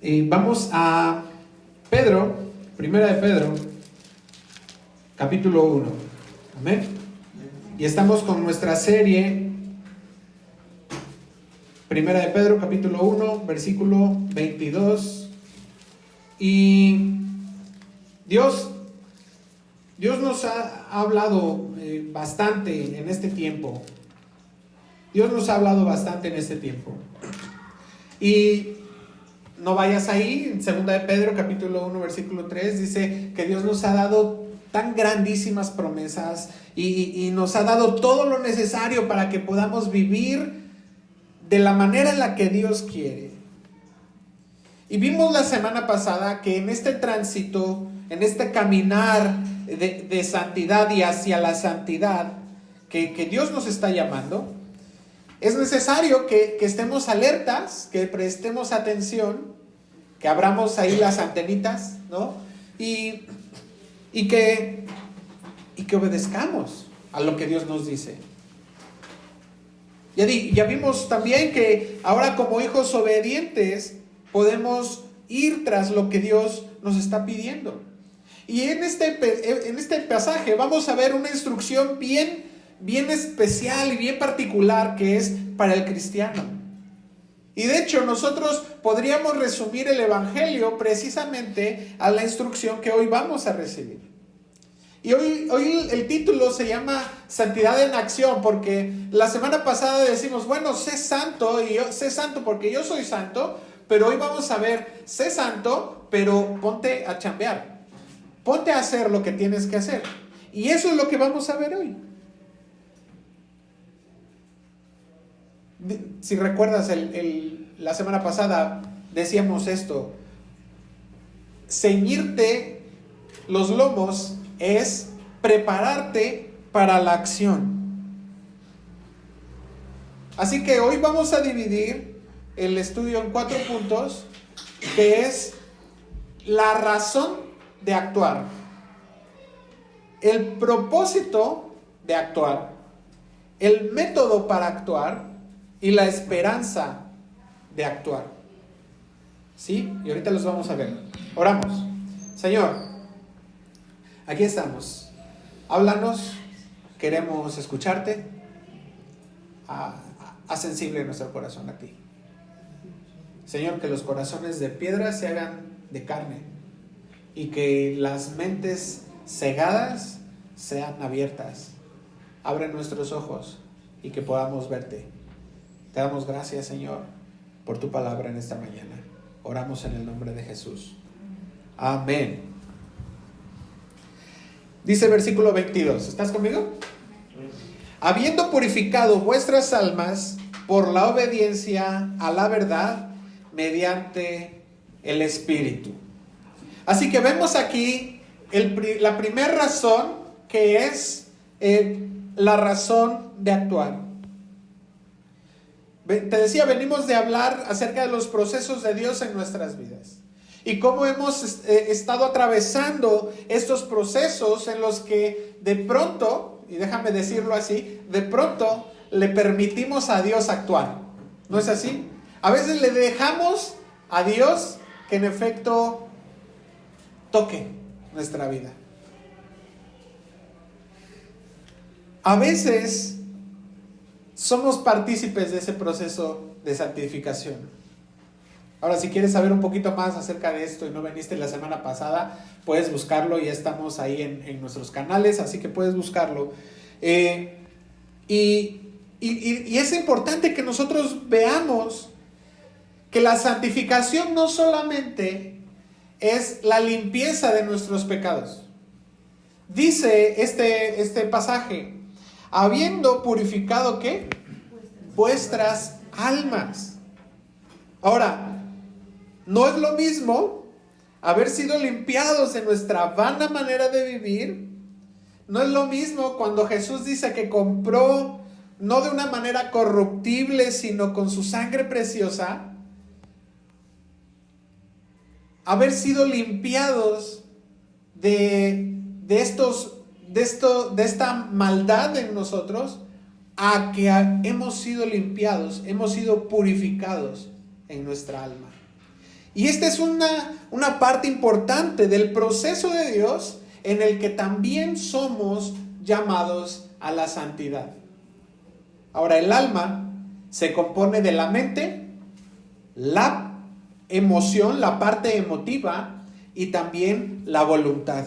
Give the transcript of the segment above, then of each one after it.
Vamos a Pedro, primera de Pedro, capítulo 1. Amén. Y estamos con nuestra serie, primera de Pedro, capítulo 1, versículo 22. Y Dios nos ha hablado bastante en este tiempo. Dios nos ha hablado bastante en este tiempo. Y no vayas ahí, en 2 de Pedro, capítulo 1, versículo 3, dice que Dios nos ha dado tan grandísimas promesas y nos ha dado todo lo necesario para que podamos vivir de la manera en la que Dios quiere. Y vimos la semana pasada que en este tránsito, en este caminar de santidad y hacia la santidad que Dios nos está llamando, es necesario que estemos alertas, que prestemos atención, que abramos ahí las antenitas, ¿no? Y que obedezcamos a lo que Dios nos dice. Ya vimos también que ahora como hijos obedientes podemos ir tras lo que Dios nos está pidiendo. Y en este pasaje vamos a ver una instrucción bien especial y bien particular que es para el cristiano. Y de hecho nosotros podríamos resumir el evangelio precisamente a la instrucción que hoy vamos a recibir. Y hoy el título se llama Santidad en Acción, porque la semana pasada decimos, bueno, sé santo, y yo sé santo porque yo soy santo, pero hoy vamos a ver, sé santo, pero ponte a chambear, ponte a hacer lo que tienes que hacer. Y eso es lo que vamos a ver hoy. Si recuerdas, la semana pasada decíamos esto: ceñirte los lomos es prepararte para la acción. Así que hoy vamos a dividir el estudio en 4 puntos, que es la razón de actuar, el propósito de actuar, el método para actuar y la esperanza de actuar. ¿Sí? Y ahorita los vamos a ver. Oramos. Señor, aquí estamos. Háblanos. Queremos escucharte. Haz sensible nuestro corazón a ti. Señor, que los corazones de piedra se hagan de carne y que las mentes cegadas sean abiertas. Abre nuestros ojos y que podamos verte. Te damos gracias, Señor, por tu palabra en esta mañana. Oramos en el nombre de Jesús. Amén. Dice el versículo 22. ¿Estás conmigo? Habiendo purificado vuestras almas por la obediencia a la verdad mediante el Espíritu. Así que vemos aquí la primera razón, que es la razón de actuar. Te decía, venimos de hablar acerca de los procesos de Dios en nuestras vidas y cómo hemos estado atravesando estos procesos en los que de pronto, y déjame decirlo así, de pronto le permitimos a Dios actuar. ¿No es así? A veces le dejamos a Dios que en efecto toque nuestra vida. A veces somos partícipes de ese proceso de santificación. Ahora, si quieres saber un poquito más acerca de esto y no viniste la semana pasada, puedes buscarlo, ya estamos ahí en nuestros canales, así que puedes buscarlo. Y es importante que nosotros veamos que la santificación no solamente es la limpieza de nuestros pecados. Dice este pasaje: habiendo purificado, ¿qué? Vuestras almas. Ahora, no es lo mismo haber sido limpiados de nuestra vana manera de vivir. No es lo mismo cuando Jesús dice que compró, no de una manera corruptible, sino con su sangre preciosa, haber sido limpiados de esta maldad en nosotros, a que hemos sido limpiados, hemos sido purificados en nuestra alma. Y esta es una parte importante del proceso de Dios en el que también somos llamados a la santidad. Ahora, el alma se compone de la mente, la emoción, la parte emotiva y también la voluntad.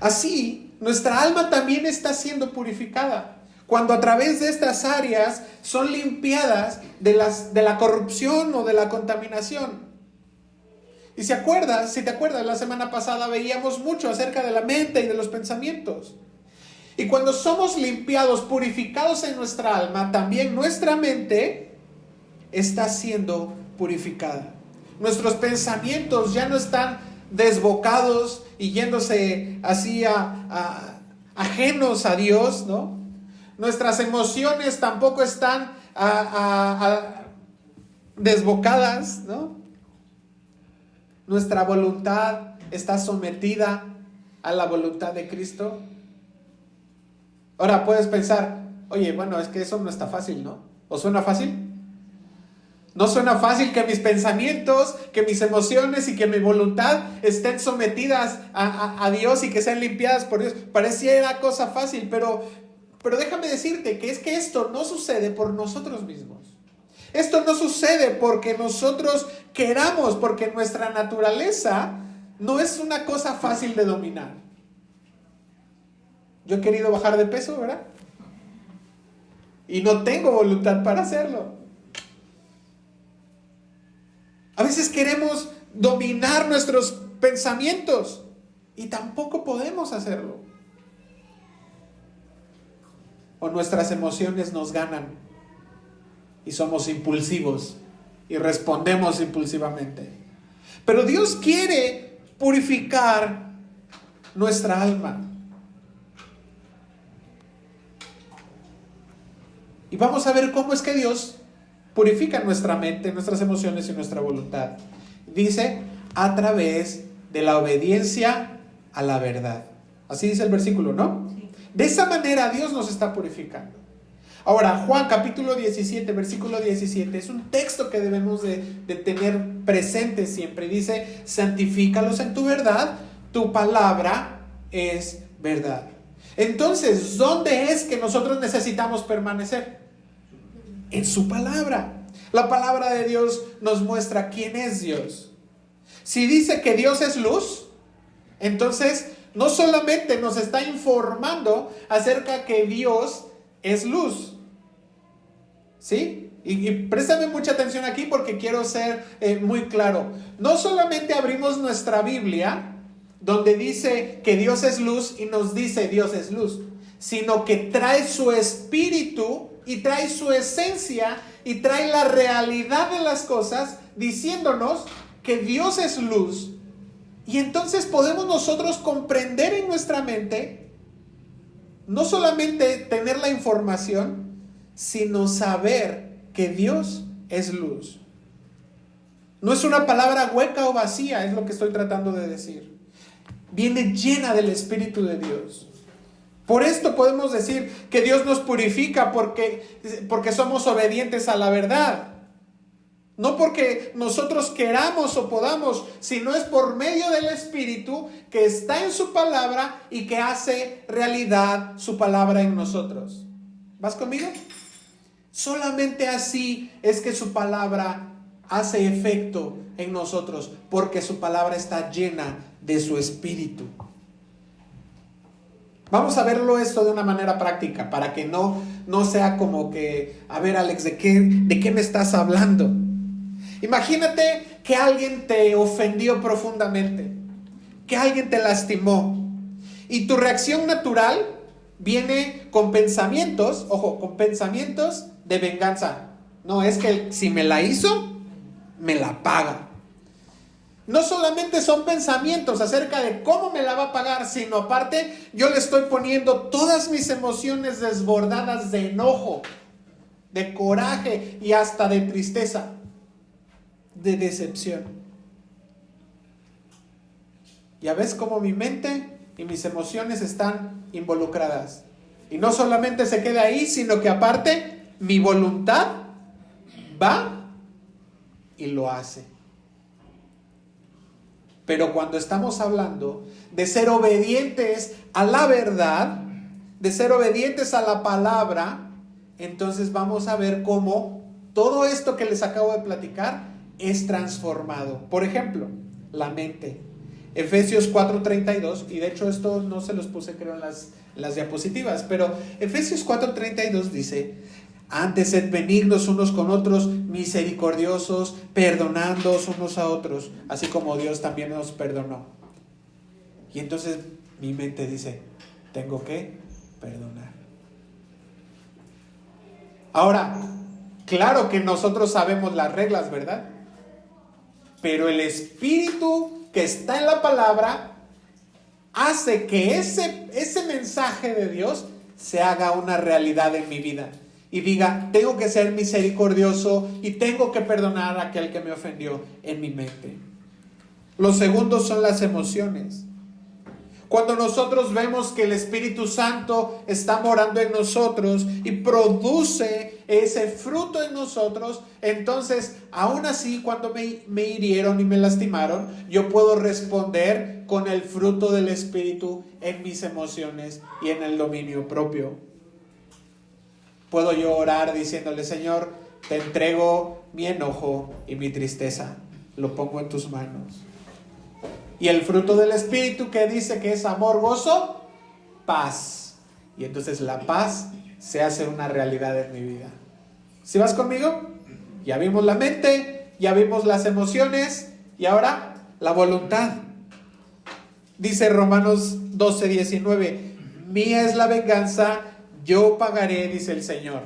Así, nuestra alma también está siendo purificada cuando a través de estas áreas son limpiadas de la corrupción o de la contaminación. Y si te acuerdas, la semana pasada veíamos mucho acerca de la mente y de los pensamientos. Y cuando somos limpiados, purificados en nuestra alma, también nuestra mente está siendo purificada. Nuestros pensamientos ya no están desbocados y yéndose así ajenos a Dios, ¿no? Nuestras emociones tampoco están desbocadas, ¿no? Nuestra voluntad está sometida a la voluntad de Cristo. Ahora puedes pensar, oye, bueno, es que eso no está fácil, ¿no? ¿O suena fácil? No suena fácil que mis pensamientos, que mis emociones y que mi voluntad estén sometidas a Dios y que sean limpiadas por Dios. Pareciera cosa fácil, pero déjame decirte que es que esto no sucede por nosotros mismos. Esto no sucede porque nosotros queramos, porque nuestra naturaleza no es una cosa fácil de dominar. Yo he querido bajar de peso, ¿verdad? Y no tengo voluntad para hacerlo. A veces queremos dominar nuestros pensamientos y tampoco podemos hacerlo. O nuestras emociones nos ganan y somos impulsivos y respondemos impulsivamente. Pero Dios quiere purificar nuestra alma. Y vamos a ver cómo es que Dios purifica nuestra mente, nuestras emociones y nuestra voluntad. Dice, a través de la obediencia a la verdad. Así dice el versículo, ¿no? Sí. De esa manera Dios nos está purificando. Ahora, Juan capítulo 17, versículo 17, es un texto que debemos de tener presente siempre. Dice, santifícalos en tu verdad, tu palabra es verdad. Entonces, ¿dónde es que nosotros necesitamos permanecer? En su palabra. La palabra de Dios nos muestra quién es Dios. Si dice que Dios es luz, entonces no solamente nos está informando acerca que Dios es luz. ¿Sí? Y préstame mucha atención aquí porque quiero ser muy claro. No solamente abrimos nuestra Biblia donde dice que Dios es luz y nos dice Dios es luz, sino que trae su espíritu y trae su esencia y trae la realidad de las cosas diciéndonos que Dios es luz. Y entonces podemos nosotros comprender en nuestra mente, no solamente tener la información, sino saber que Dios es luz. No es una palabra hueca o vacía, es lo que estoy tratando de decir. Viene llena del Espíritu de Dios. Por esto podemos decir que Dios nos purifica porque somos obedientes a la verdad. No porque nosotros queramos o podamos, sino es por medio del Espíritu que está en su palabra y que hace realidad su palabra en nosotros. ¿Vas conmigo? Solamente así es que su palabra hace efecto en nosotros, porque su palabra está llena de su Espíritu. Vamos a verlo esto de una manera práctica, para que no sea como que, a ver, Alex, ¿de qué me estás hablando? Imagínate que alguien te ofendió profundamente, que alguien te lastimó, y tu reacción natural viene con pensamientos, ojo, con pensamientos de venganza. No, es que si me la hizo, me la paga. No solamente son pensamientos acerca de cómo me la va a pagar, sino aparte yo le estoy poniendo todas mis emociones desbordadas de enojo, de coraje y hasta de tristeza, de decepción. Ya ves cómo mi mente y mis emociones están involucradas. Y no solamente se queda ahí, sino que aparte mi voluntad va y lo hace. Pero cuando estamos hablando de ser obedientes a la verdad, de ser obedientes a la palabra, entonces vamos a ver cómo todo esto que les acabo de platicar es transformado. Por ejemplo, la mente. Efesios 4:32, y de hecho esto no se los puse creo en las diapositivas, pero Efesios 4:32 dice: antes sed benignos unos con otros, misericordiosos, perdonándoos unos a otros, así como Dios también nos perdonó. Y entonces mi mente dice: tengo que perdonar. Ahora, claro que nosotros sabemos las reglas, ¿verdad? Pero el Espíritu que está en la palabra hace que ese mensaje de Dios se haga una realidad en mi vida. Y diga: tengo que ser misericordioso y tengo que perdonar a aquel que me ofendió en mi mente. Los segundos son las emociones. Cuando nosotros vemos que el Espíritu Santo está morando en nosotros y produce ese fruto en nosotros, entonces, aún así, cuando me hirieron y me lastimaron, yo puedo responder con el fruto del Espíritu en mis emociones y en el dominio propio. Puedo yo orar diciéndole: Señor, te entrego mi enojo y mi tristeza, lo pongo en tus manos. Y el fruto del Espíritu, que dice que es amor, gozo, paz. Y entonces la paz se hace una realidad en mi vida. ¿Sí vas conmigo? Ya vimos la mente, ya vimos las emociones, y ahora la voluntad. Dice Romanos 12:19: mía es la venganza, yo pagaré, dice el Señor.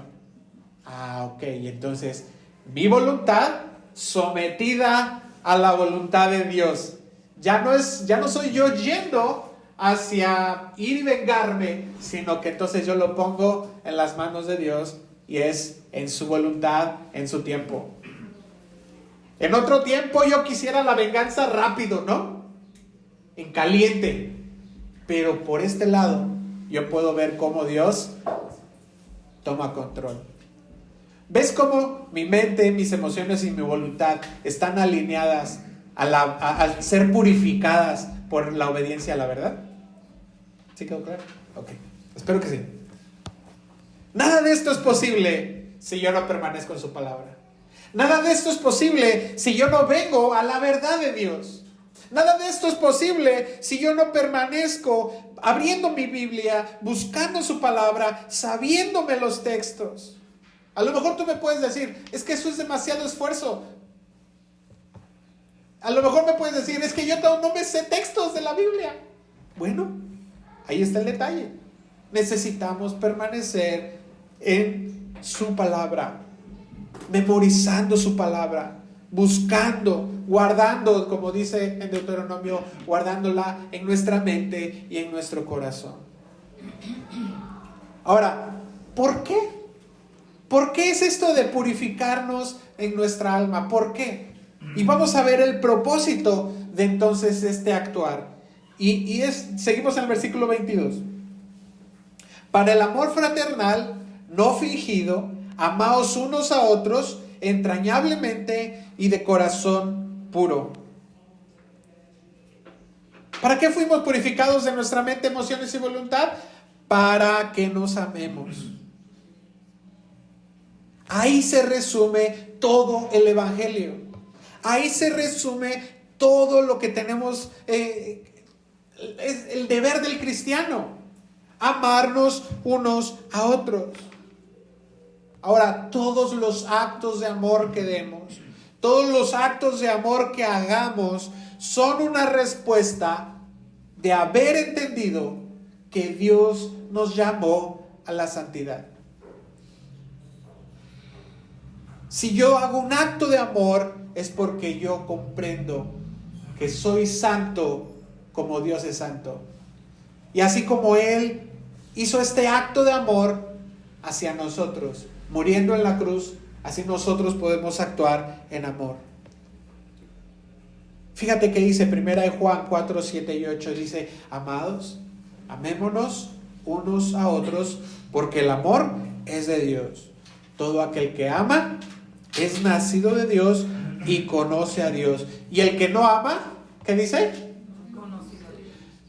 Ok, entonces mi voluntad sometida a la voluntad de Dios. Ya no soy yo yendo hacia ir y vengarme, sino que entonces yo lo pongo en las manos de Dios y es en su voluntad, en su tiempo. En otro tiempo yo quisiera la venganza rápido, ¿no? En caliente. Pero por este lado yo puedo ver cómo Dios toma control. ¿Ves cómo mi mente, mis emociones y mi voluntad están alineadas a ser purificadas por la obediencia a la verdad? ¿Sí quedó claro? Ok, espero que sí. Nada de esto es posible si yo no permanezco en su palabra. Nada de esto es posible si yo no vengo a la verdad de Dios. Nada de esto es posible si yo no permanezco abriendo mi Biblia, buscando su palabra, sabiéndome los textos. A lo mejor tú me puedes decir: es que eso es demasiado esfuerzo. A lo mejor me puedes decir: es que yo no me sé textos de la Biblia. Bueno, ahí está el detalle. Necesitamos permanecer en su palabra, memorizando su palabra, buscando, guardando, como dice en Deuteronomio, guardándola en nuestra mente y en nuestro corazón. Ahora, ¿por qué? ¿Por qué es esto de purificarnos en nuestra alma? ¿Por qué? Y vamos a ver el propósito de entonces este actuar. Seguimos en el versículo 22. Para el amor fraternal, no fingido, amaos unos a otros entrañablemente y de corazón puro. ¿Para qué fuimos purificados de nuestra mente, emociones y voluntad? Para que nos amemos. Ahí se resume todo el evangelio. Ahí se resume todo lo que tenemos, es el deber del cristiano: amarnos unos a otros. Ahora, todos los actos de amor que demos, todos los actos de amor que hagamos, son una respuesta de haber entendido que Dios nos llamó a la santidad. Si yo hago un acto de amor, es porque yo comprendo que soy santo como Dios es santo. Y así como Él hizo este acto de amor hacia nosotros, muriendo en la cruz, así nosotros podemos actuar en amor. Fíjate que dice 1 Juan 4, 7 y 8, dice: amados, amémonos unos a otros, porque el amor es de Dios. Todo aquel que ama es nacido de Dios y conoce a Dios. Y el que no ama, ¿Qué dice?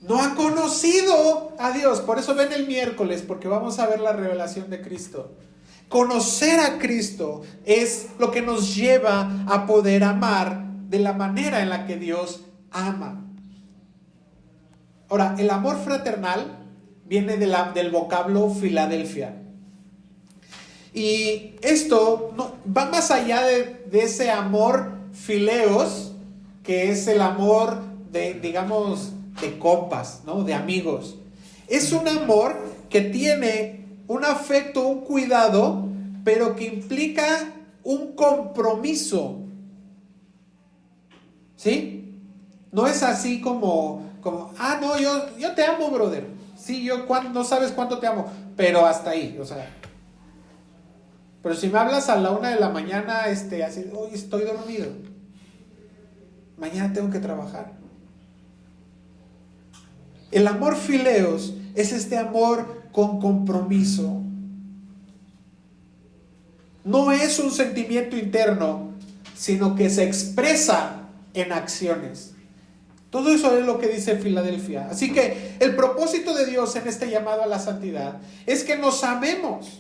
No ha conocido a Dios. Por eso ven el miércoles, porque vamos a ver la revelación de Cristo. Conocer a Cristo es lo que nos lleva a poder amar de la manera en la que Dios ama. Ahora, el amor fraternal viene del vocablo Filadelfia. Y esto va más allá de ese amor fileos, que es el amor digamos, de compas, ¿no? De amigos. Es un amor que tiene un afecto, un cuidado, pero que implica un compromiso. ¿Sí? No es así como no, yo te amo, brother. Sí, no sabes cuánto te amo, pero hasta ahí, o sea. Pero si me hablas a la 1 de la mañana, así, hoy estoy dormido. Mañana tengo que trabajar. El amor fileos es este amor con compromiso. No es un sentimiento interno, sino que se expresa en acciones. Todo eso es lo que dice Filadelfia. Así que el propósito de Dios en este llamado a la santidad es que nos amemos.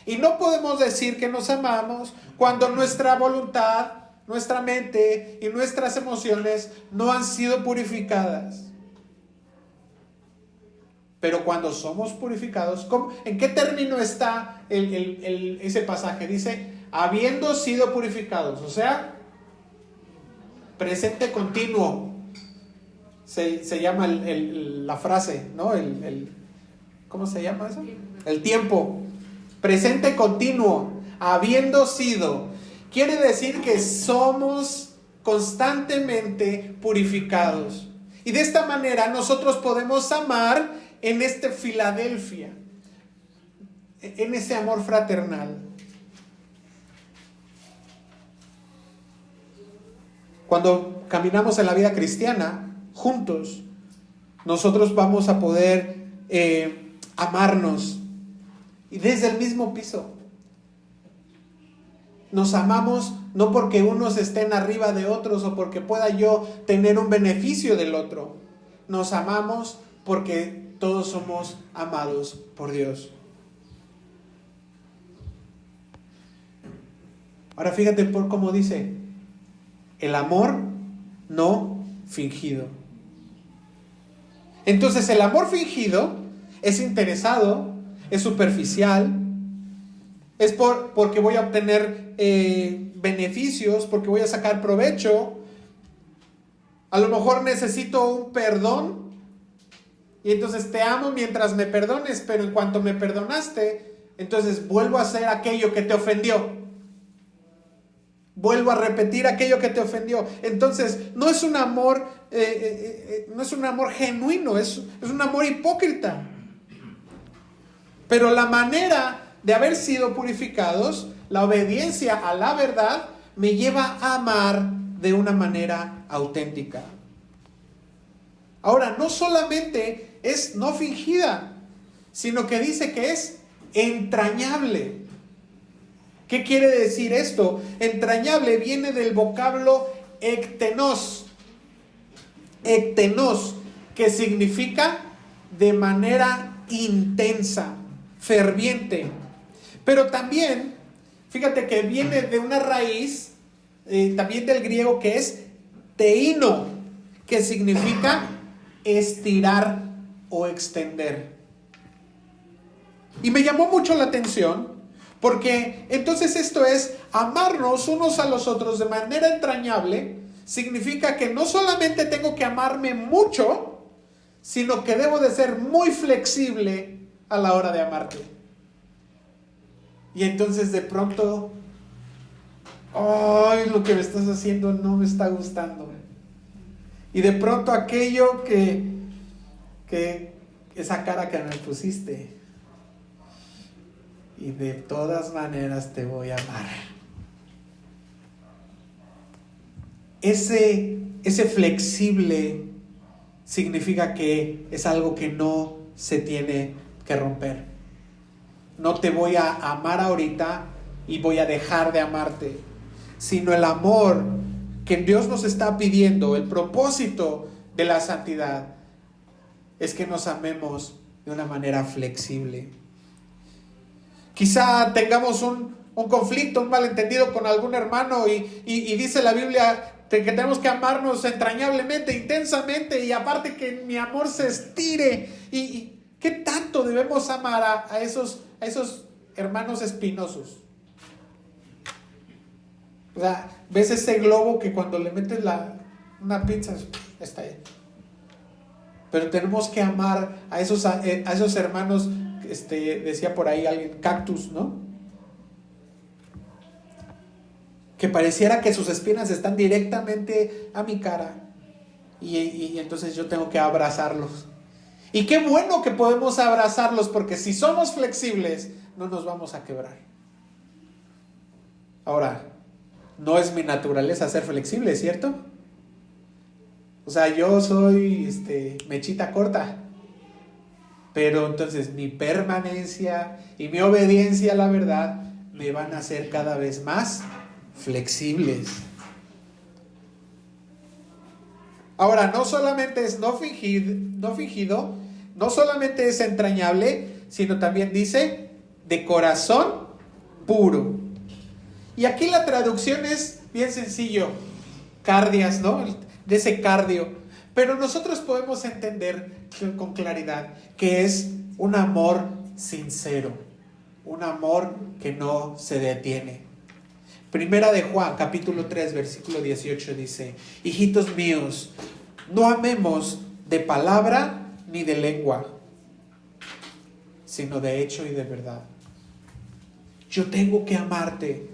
Y no podemos decir que nos amamos cuando nuestra voluntad, nuestra mente y nuestras emociones no han sido purificadas. Pero cuando somos purificados, ¿en qué término está ese pasaje? Dice, habiendo sido purificados, o sea, presente continuo. Se llama la frase, ¿no? ¿Cómo se llama eso? El tiempo. Presente continuo, habiendo sido. Quiere decir que somos constantemente purificados. Y de esta manera nosotros podemos amar en este Filadelfia, en ese amor fraternal. Cuando caminamos en la vida cristiana juntos, nosotros vamos a poder amarnos y desde el mismo piso. Nos amamos no porque unos estén arriba de otros o porque pueda yo tener un beneficio del otro. Nos amamos porque todos somos amados por Dios. Ahora fíjate por cómo dice, el amor no fingido. Entonces el amor fingido es interesado, es superficial, es porque voy a obtener beneficios, porque voy a sacar provecho. A lo mejor necesito un perdón y entonces te amo mientras me perdones, pero en cuanto me perdonaste, entonces vuelvo a hacer aquello que te ofendió. Vuelvo a repetir aquello que te ofendió. Entonces no es un amor genuino, es un amor hipócrita. Pero la manera de haber sido purificados, la obediencia a la verdad, me lleva a amar de una manera auténtica. Ahora, no solamente es no fingida, sino que dice que es entrañable. ¿Qué quiere decir esto? Entrañable viene del vocablo ektenos. Ektenos, que significa de manera intensa, ferviente. Pero también, fíjate que viene de una raíz, también del griego, que es teino, que significa estirar o extender. Y me llamó mucho la atención, porque entonces esto es amarnos unos a los otros de manera entrañable. Significa que no solamente tengo que amarme mucho, sino que debo de ser muy flexible a la hora de amarte. Y entonces de pronto, ay, lo que me estás haciendo no me está gustando. Y de pronto aquello que esa cara que me pusiste, y de todas maneras te voy a amar. Ese flexible significa que es algo que no se tiene que romper. No te voy a amar ahorita y voy a dejar de amarte, sino el amor que Dios nos está pidiendo, el propósito de la santidad, es que nos amemos de una manera flexible. Quizá tengamos un conflicto, un malentendido con algún hermano y dice la Biblia que tenemos que amarnos entrañablemente, intensamente, y aparte que mi amor se estire. ¿Y qué tanto debemos amar a esos hermanos espinosos? O sea, ¿ves ese globo que cuando le metes una pinza está ahí? Pero tenemos que amar a esos hermanos, decía por ahí alguien, cactus, ¿no? Que pareciera que sus espinas están directamente a mi cara. Y entonces yo tengo que abrazarlos. Y qué bueno que podemos abrazarlos, porque si somos flexibles, no nos vamos a quebrar. Ahora, no es mi naturaleza ser flexible, ¿cierto? O sea, yo soy mechita corta. Pero entonces mi permanencia y mi obediencia a la verdad me van a hacer cada vez más flexibles. Ahora, no solamente es no fingido, no solamente es entrañable, sino también dice de corazón puro. Y aquí la traducción es bien sencillo, cardias, ¿no? De ese cardio. Pero nosotros podemos entender con claridad que es un amor sincero, un amor que no se detiene. Primera de Juan, capítulo 3, versículo 18 dice: hijitos míos, no amemos de palabra ni de lengua, sino de hecho y de verdad. Yo tengo que amarte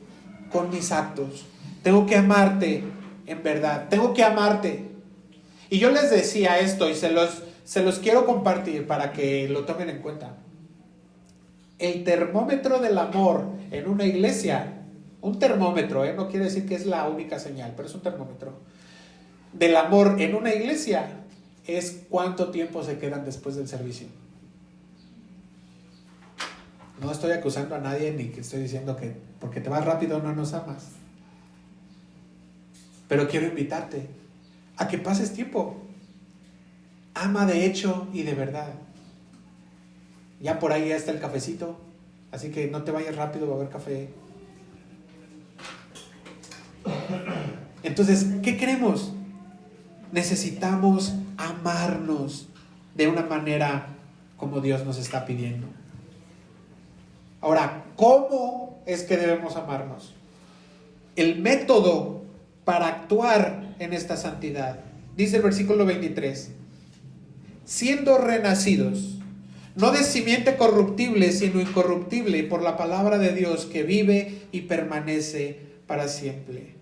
con mis actos, tengo que amarte en verdad, tengo que amarte. Y yo les decía esto y se los quiero compartir para que lo tomen en cuenta. El termómetro del amor en una iglesia, un termómetro, no quiere decir que es la única señal, pero es un termómetro del amor en una iglesia, es cuánto tiempo se quedan después del servicio. No estoy acusando a nadie ni que estoy diciendo que porque te vas rápido no nos amas. Pero quiero invitarte a que pases tiempo. Ama de hecho y de verdad. Ya por ahí ya está el cafecito, así que no te vayas rápido, va a haber café. Entonces, ¿qué queremos? Necesitamos amarnos de una manera como Dios nos está pidiendo. Ahora, ¿cómo es que debemos amarnos? El método para actuar en esta santidad, dice el versículo 23, siendo renacidos, no de simiente corruptible, sino incorruptible, por la palabra de Dios que vive y permanece para siempre.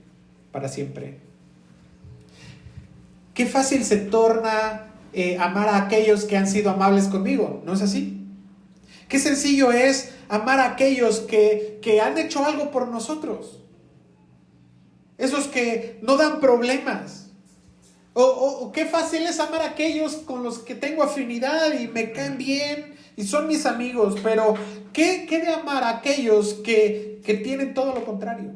Para siempre. Qué fácil se torna amar a aquellos que han sido amables conmigo, ¿no es así? Qué sencillo es amar a aquellos que han hecho algo por nosotros. Esos que no dan problemas. O qué fácil es amar a aquellos con los que tengo afinidad y me caen bien y son mis amigos. Pero ¿qué de amar a aquellos que tienen todo lo contrario?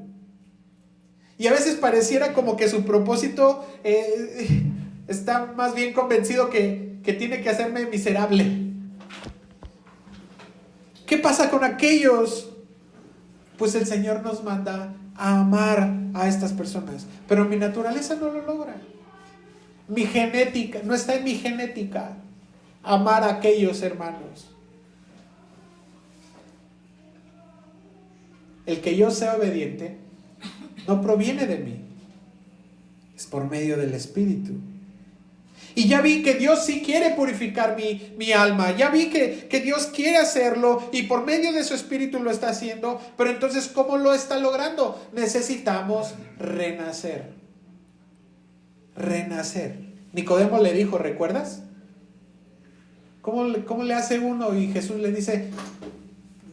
Y a veces pareciera como que su propósito está más bien convencido que tiene que hacerme miserable. ¿Qué pasa con aquellos? Pues el Señor nos manda a amar a estas personas, pero mi naturaleza no lo logra. Mi genética, no está en mi genética amar a aquellos hermanos. El que yo sea obediente no proviene de mí, es por medio del Espíritu. Y ya vi que Dios sí quiere purificar mi alma, ya vi que Dios quiere hacerlo y por medio de su Espíritu lo está haciendo, pero entonces ¿cómo lo está logrando? Necesitamos renacer. Renacer. Nicodemo le dijo, ¿recuerdas? ¿Cómo le hace uno? Y Jesús le dice,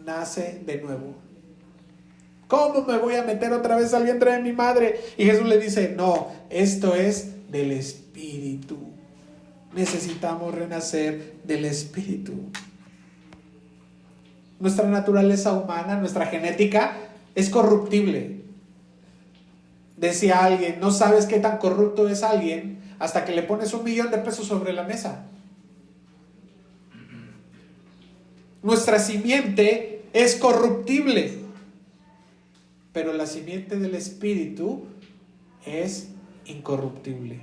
nace de nuevo. ¿Cómo me voy a meter otra vez al vientre de mi madre? Y Jesús le dice, no, esto es del Espíritu. Necesitamos renacer del Espíritu. Nuestra naturaleza humana, nuestra genética es corruptible. Decía alguien, no sabes qué tan corrupto es alguien hasta que le pones $1,000,000 sobre la mesa. Nuestra simiente es corruptible, pero la simiente del Espíritu es incorruptible.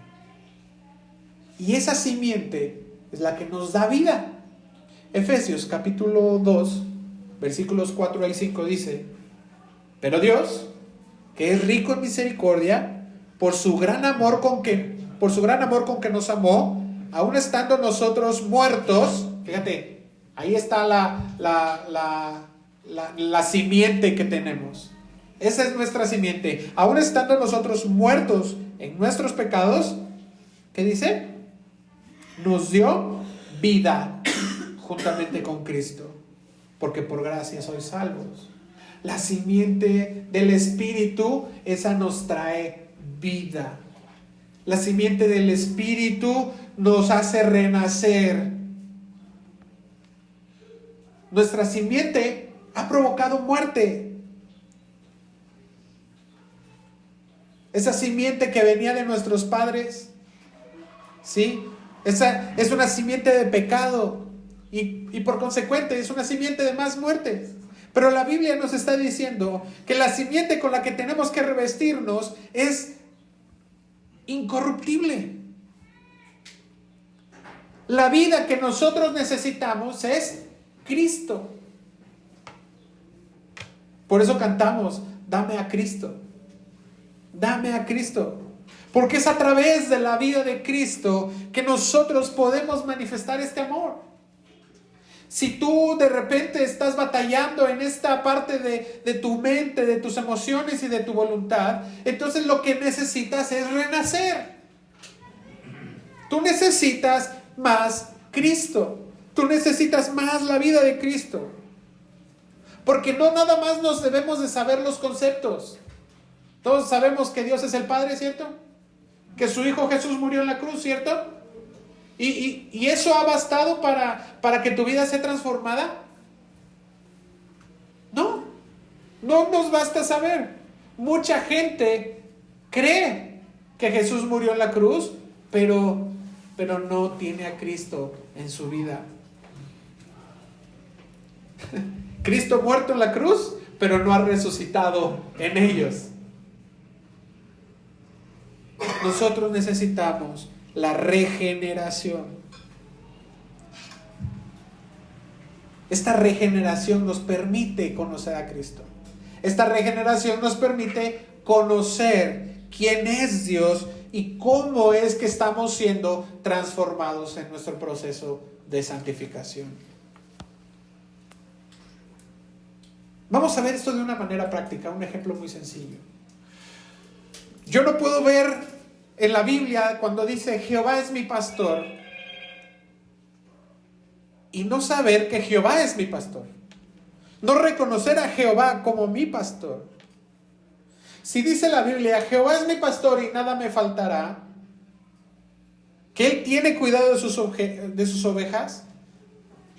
Y esa simiente es la que nos da vida. Efesios capítulo 2, versículos 4 al 5 dice: pero Dios, que es rico en misericordia, por su gran amor con que nos amó, aun estando nosotros muertos, fíjate, ahí está la simiente que tenemos. Esa es nuestra simiente. Aun estando nosotros muertos en nuestros pecados, ¿qué dice? Nos dio vida juntamente con Cristo, porque por gracia sois salvos. La simiente del Espíritu, esa nos trae vida. La simiente del Espíritu nos hace renacer. Nuestra simiente ha provocado muerte. Esa simiente que venía de nuestros padres, ¿sí? Esa es una simiente de pecado y por consecuente es una simiente de más muerte. Pero la Biblia nos está diciendo que la simiente con la que tenemos que revestirnos es incorruptible. La vida que nosotros necesitamos es Cristo. Por eso cantamos, dame a Cristo. Dame a Cristo. Porque es a través de la vida de Cristo que nosotros podemos manifestar este amor. Si tú de repente estás batallando en esta parte de tu mente, de tus emociones y de tu voluntad, entonces lo que necesitas es renacer. Tú necesitas más Cristo. Tú necesitas más la vida de Cristo. Porque no nada más nos debemos de saber los conceptos. Todos sabemos que Dios es el Padre, ¿cierto? Que su Hijo Jesús murió en la cruz, ¿cierto? ¿Y eso ha bastado para que tu vida sea transformada? No nos basta saber. Mucha gente cree que Jesús murió en la cruz, pero no tiene a Cristo en su vida. Cristo muerto en la cruz, pero no ha resucitado en ellos. Nosotros necesitamos la regeneración. Esta regeneración nos permite conocer a Cristo. Esta regeneración nos permite conocer quién es Dios y cómo es que estamos siendo transformados en nuestro proceso de santificación. Vamos a ver esto de una manera práctica, un ejemplo muy sencillo. Yo no puedo ver en la Biblia cuando dice Jehová es mi pastor y no saber que Jehová es mi pastor. No reconocer a Jehová como mi pastor. Si dice la Biblia, Jehová es mi pastor y nada me faltará, que Él tiene cuidado de sus ovejas,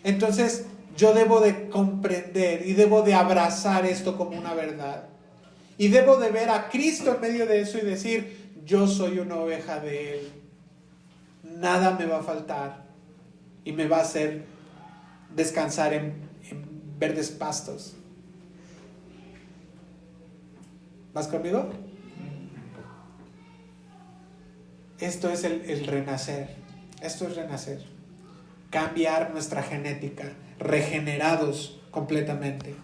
entonces yo debo de comprender y debo de abrazar esto como una verdad. Y debo de ver a Cristo en medio de eso y decir, yo soy una oveja de Él. Nada me va a faltar y me va a hacer descansar en verdes pastos. ¿Vas conmigo? Esto es el renacer. Esto es renacer. Cambiar nuestra genética. Regenerados completamente.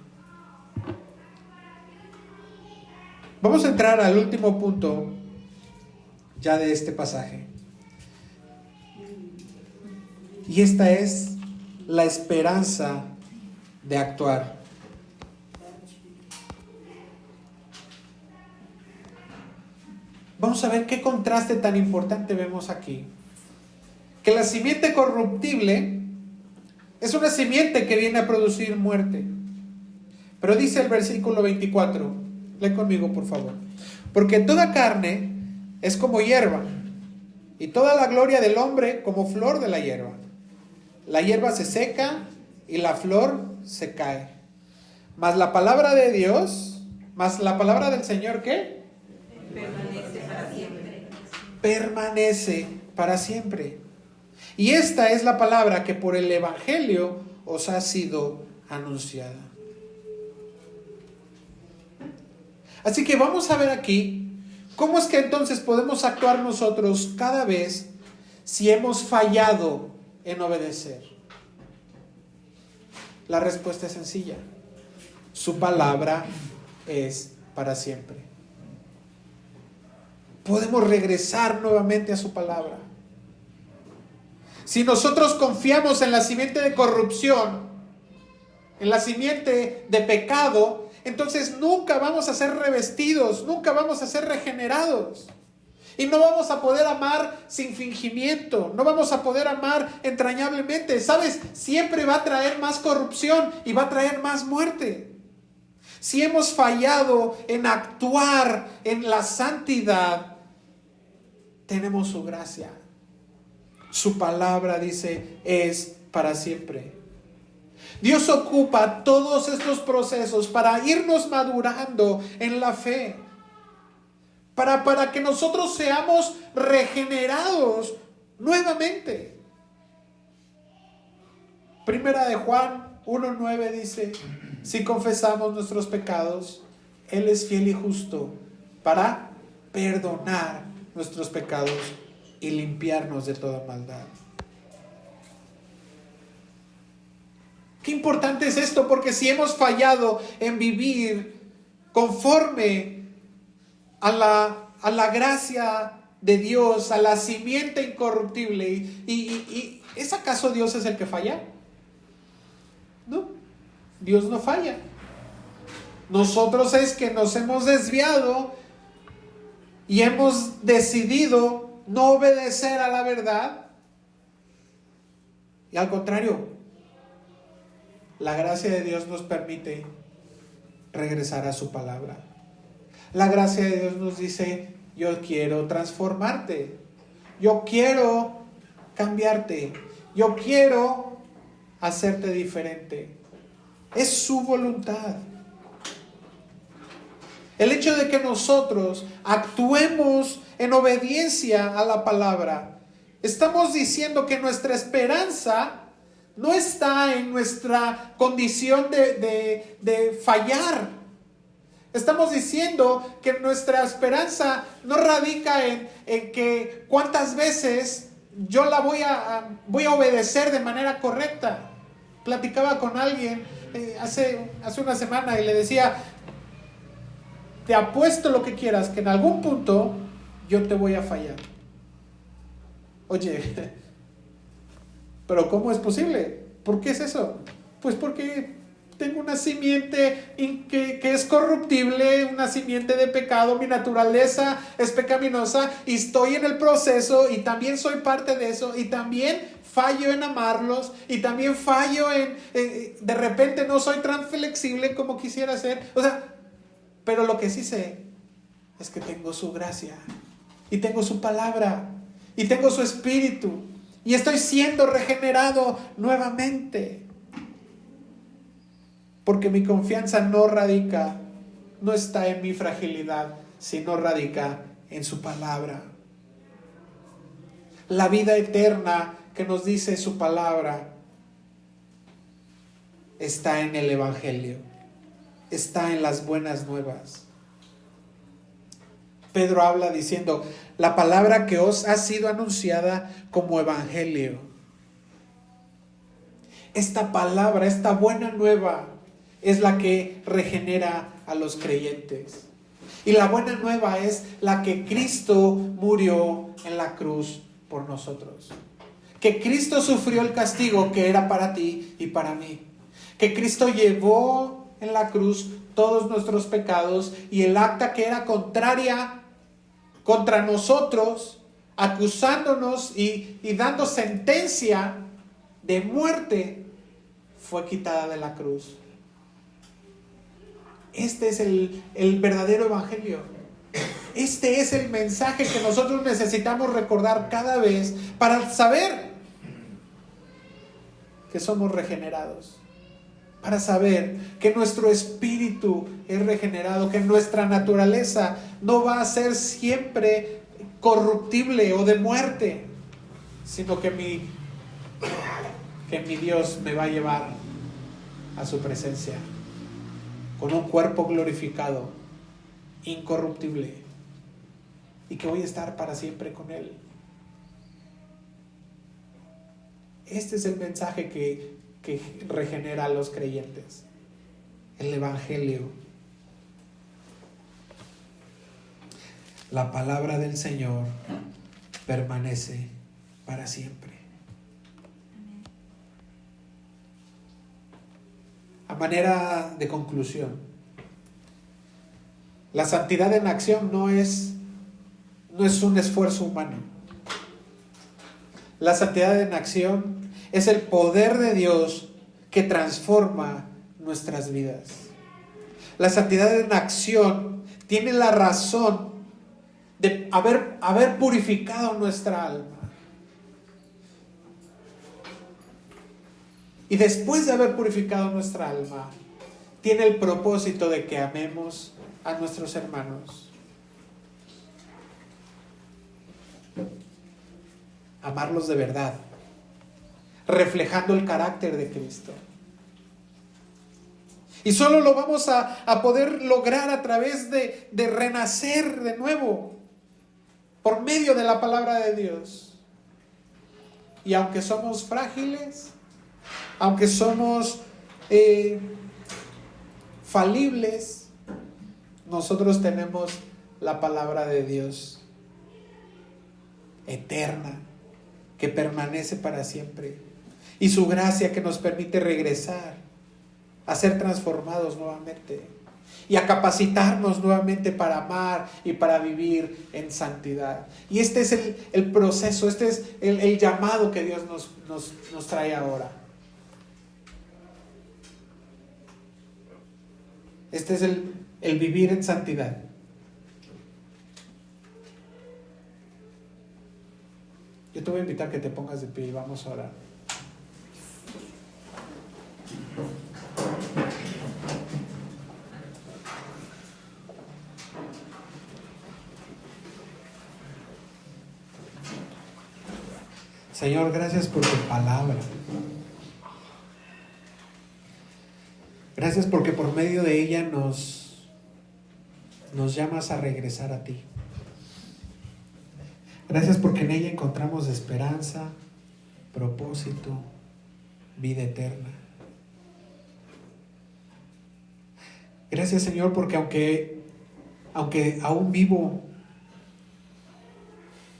Vamos a entrar al último punto ya de este pasaje. Y esta es la esperanza de actuar. Vamos a ver qué contraste tan importante vemos aquí. Que la simiente corruptible es una simiente que viene a producir muerte. Pero dice el versículo 24, lee conmigo por favor. Porque toda carne es como hierba, y toda la gloria del hombre como flor de la hierba. La hierba se seca y la flor se cae. Mas la palabra de Dios, mas la palabra del Señor, ¿qué? permanece para siempre. Y esta es la palabra que por el Evangelio os ha sido anunciada. Así que vamos a ver aquí cómo es que entonces podemos actuar nosotros cada vez si hemos fallado en obedecer. La respuesta es sencilla. Su palabra es para siempre. Podemos regresar nuevamente a su palabra. Si nosotros confiamos en la simiente de corrupción, en la simiente de pecado, entonces nunca vamos a ser revestidos, nunca vamos a ser regenerados. Y no vamos a poder amar sin fingimiento, no vamos a poder amar entrañablemente. ¿Sabes? Siempre va a traer más corrupción y va a traer más muerte. Si hemos fallado en actuar en la santidad, tenemos su gracia. Su palabra, dice, es para siempre. Dios ocupa todos estos procesos para irnos madurando en la fe. Para que nosotros seamos regenerados nuevamente. Primera de Juan 1:9 dice: si confesamos nuestros pecados, Él es fiel y justo para perdonar nuestros pecados y limpiarnos de toda maldad. Qué importante es esto, porque si hemos fallado en vivir conforme a la gracia de Dios, a la simiente incorruptible, y ¿es acaso Dios es el que falla? No, Dios no falla. Nosotros es que nos hemos desviado y hemos decidido no obedecer a la verdad. Y al contrario, la gracia de Dios nos permite regresar a su palabra. La gracia de Dios nos dice: yo quiero transformarte, yo quiero cambiarte, yo quiero hacerte diferente. Es su voluntad. El hecho de que nosotros actuemos en obediencia a la palabra, estamos diciendo que nuestra esperanza no está en nuestra condición de fallar. Estamos diciendo que nuestra esperanza no radica en que cuántas veces yo la voy a obedecer de manera correcta. Platicaba con alguien hace una semana y le decía: te apuesto lo que quieras que en algún punto yo te voy a fallar. Oye, pero ¿cómo es posible? ¿Por qué es eso? Pues porque tengo una simiente que es corruptible, una simiente de pecado. Mi naturaleza es pecaminosa y estoy en el proceso, y también soy parte de eso, y también fallo en amarlos, y también fallo en de repente no soy tan flexible como quisiera ser. O sea, pero lo que sí sé es que tengo su gracia, y tengo su palabra, y tengo su espíritu, y estoy siendo regenerado nuevamente. Porque mi confianza no está en mi fragilidad, sino radica en su palabra. La vida eterna que nos dice su palabra está en el Evangelio, está en las buenas nuevas. Pedro habla diciendo: la palabra que os ha sido anunciada como Evangelio. Esta palabra, esta buena nueva, es la que regenera a los creyentes. Y la buena nueva es la que Cristo murió en la cruz por nosotros. Que Cristo sufrió el castigo que era para ti y para mí. Que Cristo llevó en la cruz todos nuestros pecados, y el acta que era contraria contra nosotros, acusándonos y dando sentencia de muerte, fue quitada de la cruz. Este es el verdadero evangelio. Este es el mensaje que nosotros necesitamos recordar cada vez para saber que somos regenerados. Para saber que nuestro espíritu es regenerado, que nuestra naturaleza no va a ser siempre corruptible o de muerte, sino que mi Dios me va a llevar a su presencia con un cuerpo glorificado, incorruptible, y que voy a estar para siempre con Él. Este es el mensaje que regenera a los creyentes, el Evangelio. La palabra del Señor permanece para siempre. A manera de conclusión, la santidad en acción no es un esfuerzo humano. La santidad en acción es el poder de Dios que transforma nuestras vidas. La santidad en acción tiene la razón de haber purificado nuestra alma. Y después de haber purificado nuestra alma, tiene el propósito de que amemos a nuestros hermanos. Amarlos de verdad, reflejando el carácter de Cristo. Y solo lo vamos a poder lograr a través de renacer de nuevo, por medio de la palabra de Dios. Y aunque somos frágiles, aunque somos falibles, nosotros tenemos la palabra de Dios eterna, que permanece para siempre, y su gracia que nos permite regresar a ser transformados nuevamente y a capacitarnos nuevamente para amar y para vivir en santidad. Y este es el proceso, este es el llamado que Dios nos trae ahora. Este es el vivir en santidad. Yo te voy a invitar a que te pongas de pie y vamos a orar. Señor, gracias por tu palabra. Gracias porque por medio de ella nos llamas a regresar a ti. Gracias porque en ella encontramos esperanza, propósito, vida eterna. Gracias, Señor, porque aunque aún vivo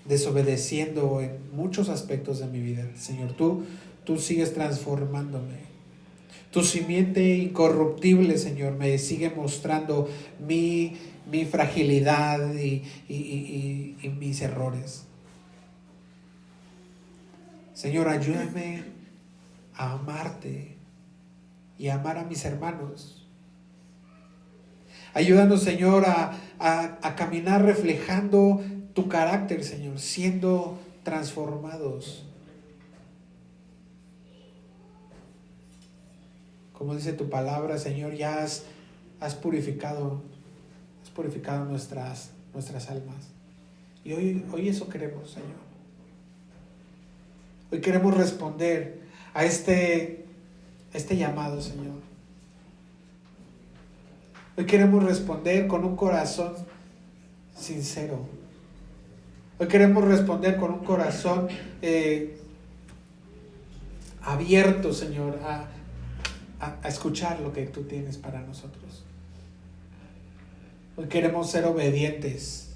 desobedeciendo en muchos aspectos de mi vida, Señor, tú sigues transformándome. Tu simiente incorruptible, Señor, me sigue mostrando mi fragilidad y mis errores. Señor, ayúdame a amarte y a amar a mis hermanos. Ayúdanos, Señor, a caminar reflejando tu carácter, Señor, siendo transformados. Como dice tu palabra, Señor, ya has purificado nuestras almas. Y hoy eso queremos, Señor. Hoy queremos responder a este llamado, Señor. Hoy queremos responder con un corazón sincero. Hoy queremos responder con un corazón abierto, Señor, a escuchar lo que tú tienes para nosotros. Hoy queremos ser obedientes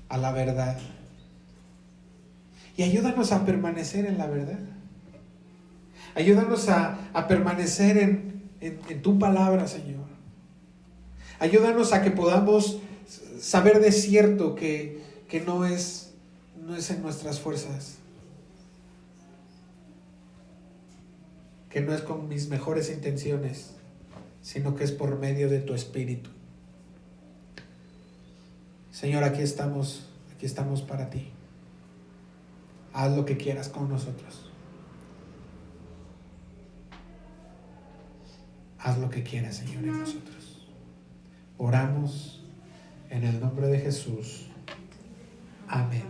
a la verdad. Y ayúdanos a permanecer en la verdad. Ayúdanos a permanecer en tu palabra, Señor. Ayúdanos a que podamos saber de cierto que no es en nuestras fuerzas, que no es con mis mejores intenciones, sino que es por medio de tu Espíritu. Señor, aquí estamos para ti. Haz lo que quieras con nosotros. Haz lo que quieras, Señor, en nosotros. Oramos en el nombre de Jesús. Amén.